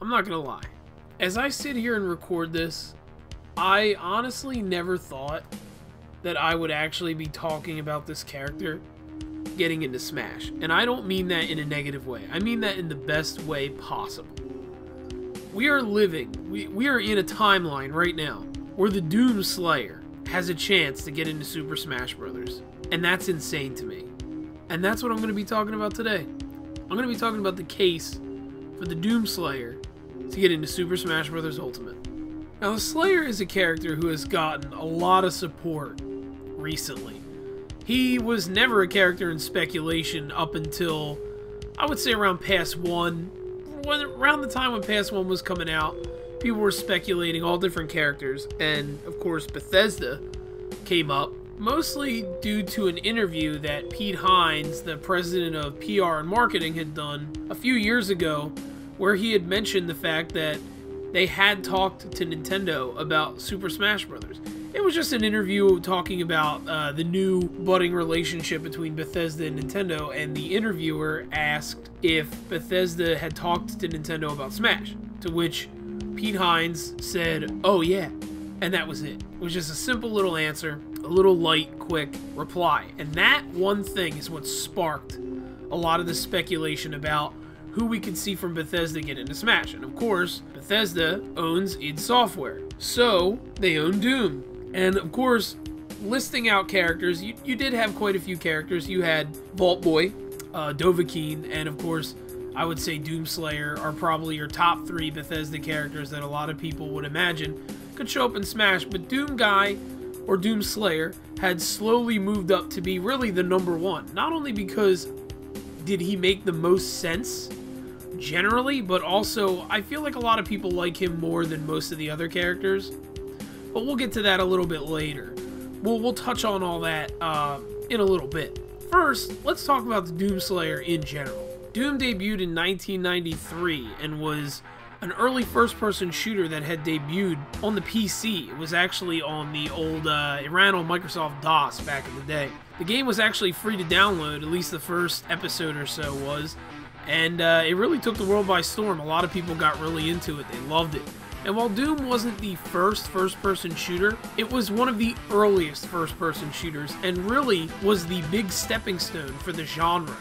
I'm not gonna lie. As I sit here and record this, I honestly never thought that I would actually be talking about this character getting into Smash. And I don't mean that in a negative way. I mean that in the best way possible. We are living, we are in a timeline right now where the Doom Slayer has a chance to get into Super Smash Bros. And that's insane to me. And that's what I'm going to be talking about today. I'm going to be talking about the case for the Doom Slayer to get into Super Smash Bros. Ultimate. Now, the Slayer is a character who has gotten a lot of support recently. He was never a character in speculation up until, I would say, around Pass 1. Around the time when Pass 1 was coming out, people were speculating all different characters, and of course Bethesda came up, mostly due to an interview that Pete Hines, the president of PR and marketing, had done a few years ago, where he had mentioned the fact that they had talked to Nintendo about Super Smash Bros. It was just an interview talking about the new budding relationship between Bethesda and Nintendo, and the interviewer asked if Bethesda had talked to Nintendo about Smash, to which Pete Hines said, "Oh yeah," and that was it. It was just a simple little answer, a little light, quick reply, and that one thing is what sparked a lot of the speculation about who we could see from Bethesda get into Smash. And of course, Bethesda owns id Software, so they own Doom. And of course, listing out characters, you did have quite a few characters. You had Vault Boy, Dovahkiin, and of course, I would say Doom Slayer are probably your top 3 Bethesda characters that a lot of people would imagine could show up in Smash. But Doom Guy, or Doom Slayer, had slowly moved up to be really the #1. Not only because did he make the most sense generally, but also I feel like a lot of people like him more than most of the other characters. But we'll get to that a little bit later. We'll touch on all that in a little bit. First, let's talk about the Doom Slayer in general. Doom debuted in 1993 and was an early first-person shooter that had debuted on the PC. It was actually on the old, it ran on Microsoft DOS back in the day. The game was actually free to download, at least the first episode or so was, and it really took the world by storm. A lot of people got really into it. They loved it. And while Doom wasn't the first-person shooter, it was one of the earliest first-person shooters, and really was the big stepping stone for the genre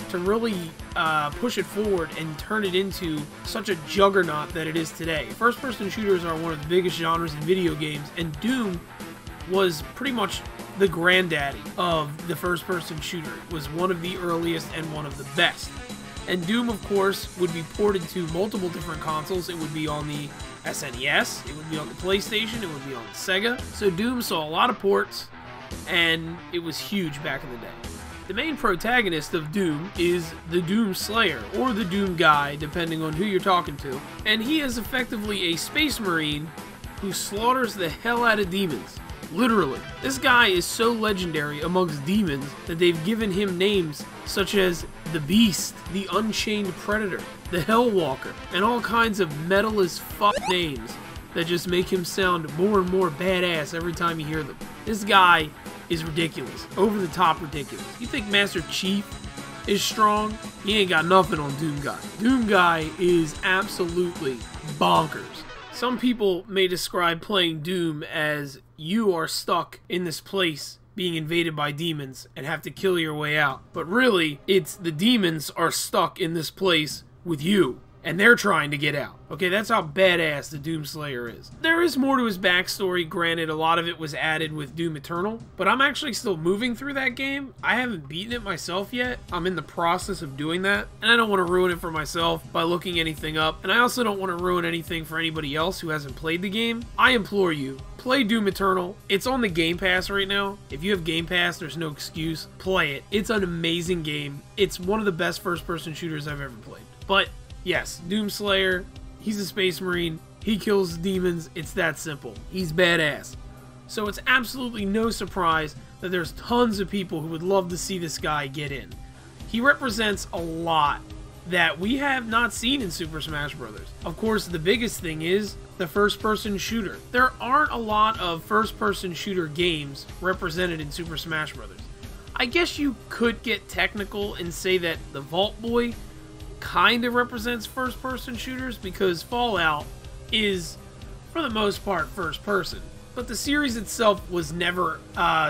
to really push it forward and turn it into such a juggernaut that it is today. First-person shooters are one of the biggest genres in video games, and Doom was pretty much the granddaddy of the first-person shooter. It was one of the earliest and one of the best. And Doom, of course, would be ported to multiple different consoles. It would be on the SNES, it would be on the PlayStation, it would be on the Sega. So Doom saw a lot of ports, and it was huge back in the day. The main protagonist of Doom is the Doom Slayer, or the Doom Guy, depending on who you're talking to. And he is effectively a space marine who slaughters the hell out of demons. Literally. This guy is so legendary amongst demons that they've given him names such as the Beast, the Unchained Predator, the Hellwalker, and all kinds of metal as fuck names that just make him sound more and more badass every time you hear them. This guy is ridiculous. Over the top ridiculous. You think Master Chief is strong? He ain't got nothing on Doom Guy. Doom Guy is absolutely bonkers. Some people may describe playing Doom as you are stuck in this place being invaded by demons and have to kill your way out. But really, it's the demons are stuck in this place with you, and they're trying to get out. Okay, that's how badass the Doom Slayer is. There is more to his backstory. Granted, a lot of it was added with Doom Eternal, but I'm actually still moving through that game. I haven't beaten it myself yet. I'm in the process of doing that, and I don't want to ruin it for myself by looking anything up, and I also don't want to ruin anything for anybody else who hasn't played the game. I implore you, play Doom Eternal. It's on the Game Pass right now. If you have Game Pass, there's no excuse. Play it. It's an amazing game. It's one of the best first-person shooters I've ever played. But yes, Doom Slayer, he's a space marine, he kills demons, it's that simple. He's badass. So it's absolutely no surprise that there's tons of people who would love to see this guy get in. He represents a lot that we have not seen in Super Smash Bros. Of course, the biggest thing is the first-person shooter. There aren't a lot of first-person shooter games represented in Super Smash Bros. I guess you could get technical and say that the Vault Boy kind of represents first-person shooters because Fallout is, for the most part, first-person. But the series itself was never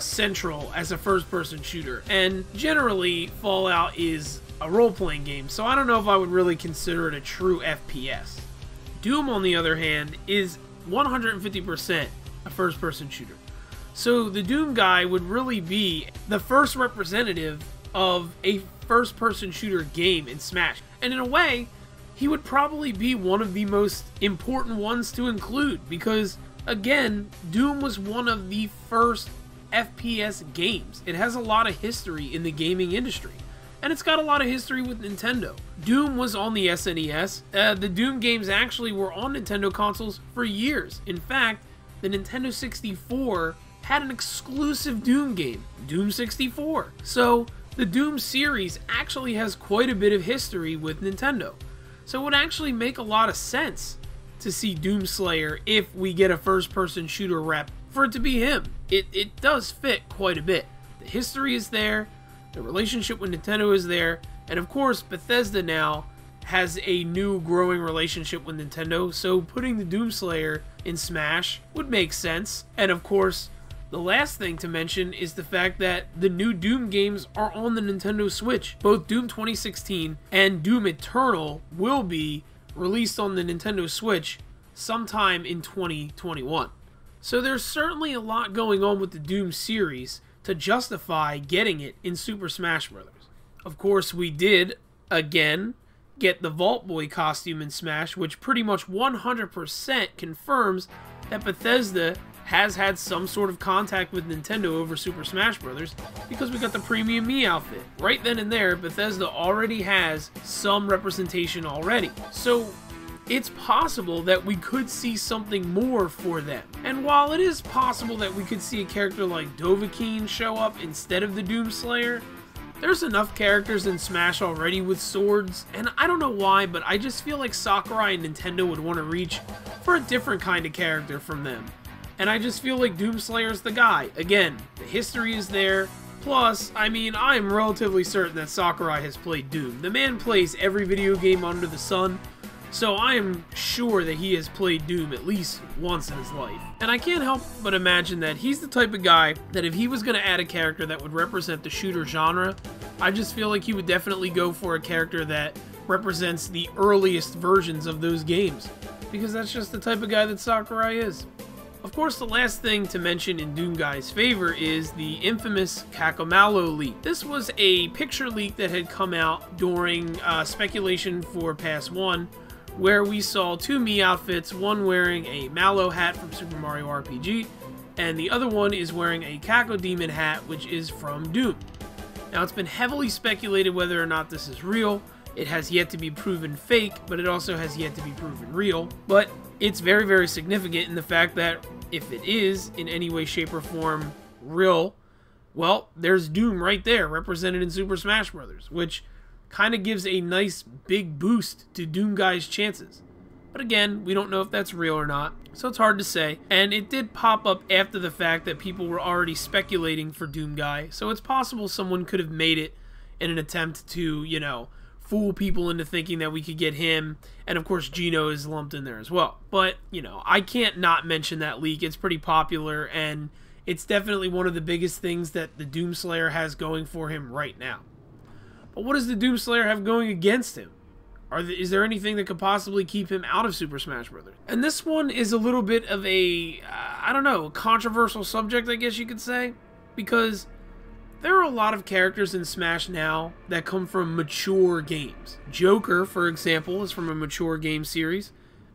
central as a first-person shooter, and generally Fallout is a role-playing game, so I don't know if I would really consider it a true FPS. Doom, on the other hand, is 150% a first-person shooter. So the Doom guy would really be the first representative of a first-person shooter game in Smash. And in a way, he would probably be one of the most important ones to include because, again, Doom was one of the first FPS games. It has a lot of history in the gaming industry. And it's got a lot of history with Nintendo. Doom was on the SNES. The Doom games actually were on Nintendo consoles for years. In fact, the Nintendo 64 had an exclusive Doom game, Doom 64. So the Doom series actually has quite a bit of history with Nintendo. So it would actually make a lot of sense to see Doomslayer if we get a first-person shooter rep for it to be him. It does fit quite a bit. The history is there, the relationship with Nintendo is there, and of course Bethesda now has a new growing relationship with Nintendo, so putting the Doomslayer in Smash would make sense. And of course, the last thing to mention is the fact that the new Doom games are on the Nintendo Switch. Both Doom 2016 and Doom Eternal will be released on the Nintendo Switch sometime in 2021. So there's certainly a lot going on with the Doom series to justify getting it in Super Smash Bros. Of course, we did, again, get the Vault Boy costume in Smash, which pretty much 100% confirms that Bethesda has had some sort of contact with Nintendo over Super Smash Bros. Because we got the Premium Mii outfit. Right then and there, Bethesda already has some representation already. So it's possible that we could see something more for them. And while it is possible that we could see a character like Dovahkiin show up instead of the Doomslayer, there's enough characters in Smash already with swords, and I don't know why, but I just feel like Sakurai and Nintendo would want to reach for a different kind of character from them. And I just feel like Doomslayer's the guy. Again, the history is there. Plus, I mean, I'm relatively certain that Sakurai has played Doom. The man plays every video game under the sun, so I am sure that he has played Doom at least once in his life. And I can't help but imagine that he's the type of guy that if he was going to add a character that would represent the shooter genre, I just feel like he would definitely go for a character that represents the earliest versions of those games, because that's just the type of guy that Sakurai is. Of course, the last thing to mention in Doom Guy's favor is the infamous Kakamalo leak. This was a picture leak that had come out during speculation for Pass 1, where we saw two Mii outfits, one wearing a Mallow hat from Super Mario RPG, and the other one is wearing a Cacodemon hat, which is from Doom. Now, it's been heavily speculated whether or not this is real. It has yet to be proven fake, but it also has yet to be proven real. But it's very, very significant in the fact that if it is, in any way, shape, or form, real, well, there's Doom right there, represented in Super Smash Bros., which kind of gives a nice big boost to Doom Guy's chances. But again, we don't know if that's real or not, so it's hard to say. And it did pop up after the fact that people were already speculating for Doom Guy, so it's possible someone could have made it in an attempt to, you know, fool people into thinking that we could get him, and of course Geno is lumped in there as well. But, you know, I can't not mention that leak. It's pretty popular, and it's definitely one of the biggest things that the Doomslayer has going for him right now. But what does the Doomslayer have going against him? Is there anything that could possibly keep him out of Super Smash Bros.? And this one is a little bit of a, I don't know, controversial subject, I guess you could say, because there are a lot of characters in Smash now that come from mature games. Joker, for example, is from a mature game series,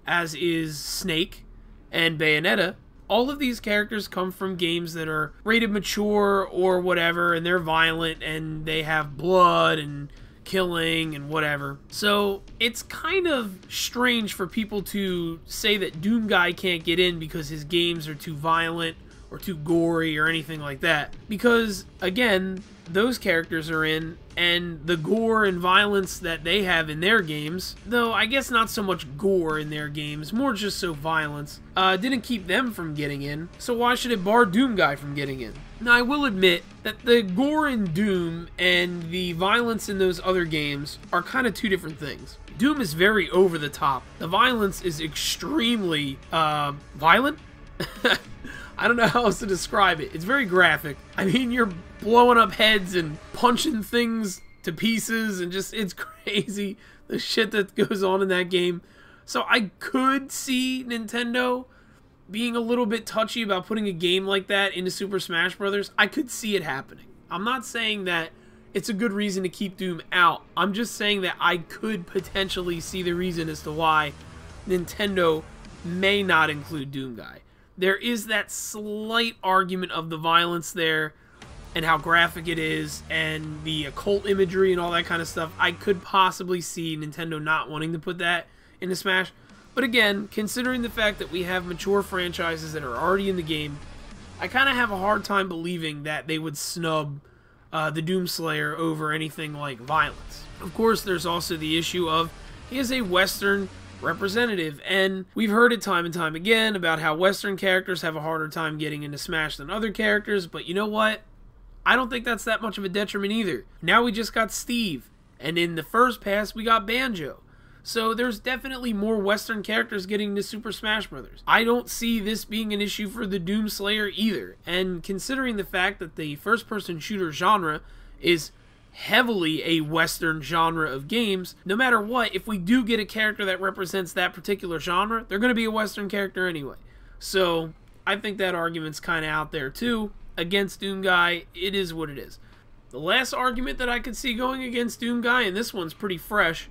as is Snake and Bayonetta. All of these characters come from games that are rated mature or whatever, and they're violent, and they have blood and killing and whatever. So it's kind of strange for people to say that Doom Guy can't get in because his games are too violent or too gory or anything like that. Because, again, those characters are in, and the gore and violence that they have in their games, though I guess not so much gore in their games, more just so violence, didn't keep them from getting in, so why should it bar Doomguy from getting in? Now, I will admit that the gore in Doom and the violence in those other games are kind of two different things. Doom is very over the top. The violence is extremely, violent? I don't know how else to describe it. It's very graphic. I mean, you're blowing up heads and punching things to pieces and just, it's crazy, the shit that goes on in that game. So I could see Nintendo being a little bit touchy about putting a game like that into Super Smash Bros. I could see it happening. I'm not saying that it's a good reason to keep Doom out. I'm just saying that I could potentially see the reason as to why Nintendo may not include Doomguy. There is that slight argument of the violence there and how graphic it is and the occult imagery and all that kind of stuff. I could possibly see Nintendo not wanting to put that into Smash. But again, considering the fact that we have mature franchises that are already in the game, I kind of have a hard time believing that they would snub the Doomslayer over anything like violence. Of course, there's also the issue of he is a Western representative, and we've heard it time and time again about how Western characters have a harder time getting into Smash than other characters, but you know what? I don't think that's that much of a detriment either. Now we just got Steve, and in the first pass we got Banjo. So there's definitely more Western characters getting into Super Smash Bros. I don't see this being an issue for the Doomslayer either, and considering the fact that the first-person shooter genre is heavily a Western genre of games, no matter what, if we do get a character that represents that particular genre, they're going to be a Western character anyway. So I think that argument's kind of out there too. Against Doomguy, it is what it is. The last argument that I could see going against Doomguy, and this one's pretty fresh,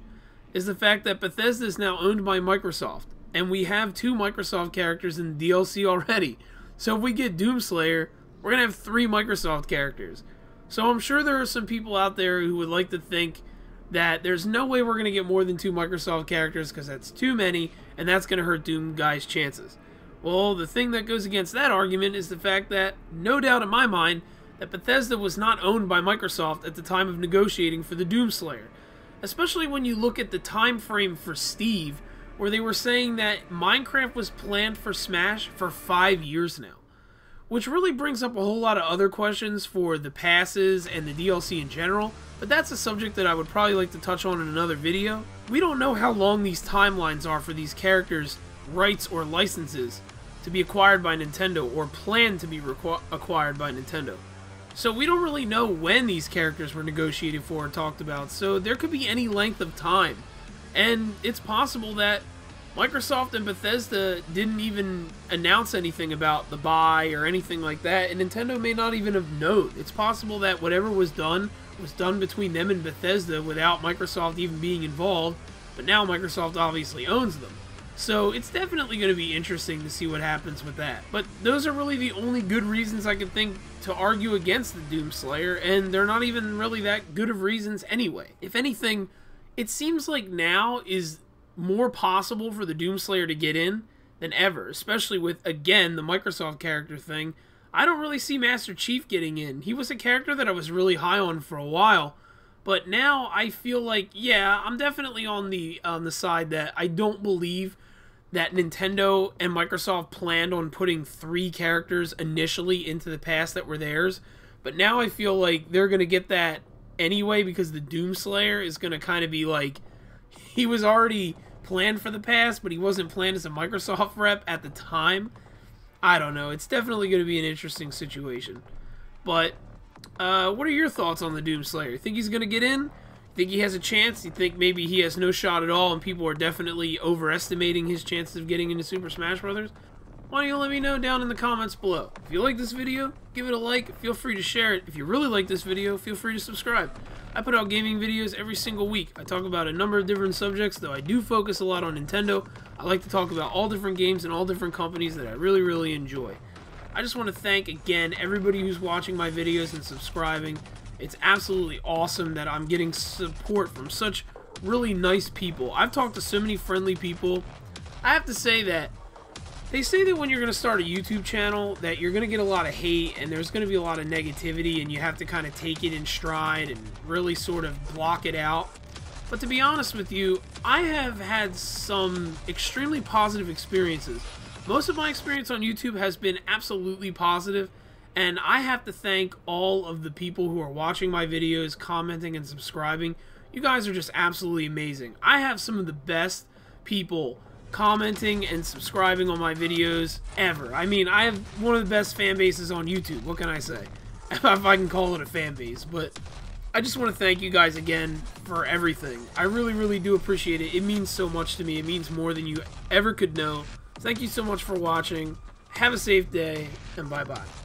is the fact that Bethesda is now owned by Microsoft, and we have 2 Microsoft characters in the DLC already. So if we get Doomslayer, we're going to have 3 Microsoft characters. So I'm sure there are some people out there who would like to think that there's no way we're going to get more than 2 Microsoft characters because that's too many, and that's going to hurt Doomguy's chances. Well, the thing that goes against that argument is the fact that, no doubt in my mind, that Bethesda was not owned by Microsoft at the time of negotiating for the Doomslayer. Especially when you look at the time frame for Steve, where they were saying that Minecraft was planned for Smash for 5 years now. Which really brings up a whole lot of other questions for the passes and the DLC in general, but that's a subject that I would probably like to touch on in another video. We don't know how long these timelines are for these characters' rights or licenses to be acquired by Nintendo or planned to be acquired by Nintendo. So we don't really know when these characters were negotiated for or talked about, so there could be any length of time. And it's possible that Microsoft and Bethesda didn't even announce anything about the buy or anything like that, and Nintendo may not even have known. It's possible that whatever was done between them and Bethesda without Microsoft even being involved, but now Microsoft obviously owns them. So it's definitely going to be interesting to see what happens with that. But those are really the only good reasons I could think to argue against the Doomslayer, and they're not even really that good of reasons anyway. If anything, it seems like now is more possible for the Doomslayer to get in than ever, especially with, again, the Microsoft character thing. I don't really see Master Chief getting in. He was a character that I was really high on for a while, but now I feel like, yeah, I'm definitely on the side that I don't believe that Nintendo and Microsoft planned on putting 3 characters initially into the past that were theirs, but now I feel like they're going to get that anyway because the Doomslayer is going to kind of be like, he was already planned for the past, but he wasn't planned as a Microsoft rep at the time. I don't know. It's definitely going to be an interesting situation. But, what are your thoughts on the Doomslayer? Think he's going to get in? Think he has a chance? You think maybe he has no shot at all and people are definitely overestimating his chances of getting into Super Smash Bros.? Why don't you let me know down in the comments below. If you like this video, give it a like. Feel free to share it. If you really like this video, feel free to subscribe. I put out gaming videos every single week. I talk about a number of different subjects, though I do focus a lot on Nintendo. I like to talk about all different games and all different companies that I really enjoy. I just want to thank, again, everybody who's watching my videos and subscribing. It's absolutely awesome that I'm getting support from such really nice people. I've talked to so many friendly people. I have to say that They say that when you're going to start a YouTube channel that you're going to get a lot of hate and there's going to be a lot of negativity and you have to kind of take it in stride and really sort of block it out. But to be honest with you, I have had some extremely positive experiences. Most of my experience on YouTube has been absolutely positive, and I have to thank all of the people who are watching my videos, commenting, and subscribing. You guys are just absolutely amazing. I have some of the best people commenting and subscribing on my videos ever. I mean, I have one of the best fan bases on YouTube. What can I say? If I can call it a fan base. But I just want to thank you guys again for everything. I really, really do appreciate it. It means so much to me. It means more than you ever could know. Thank you so much for watching. Have a safe day, and bye-bye.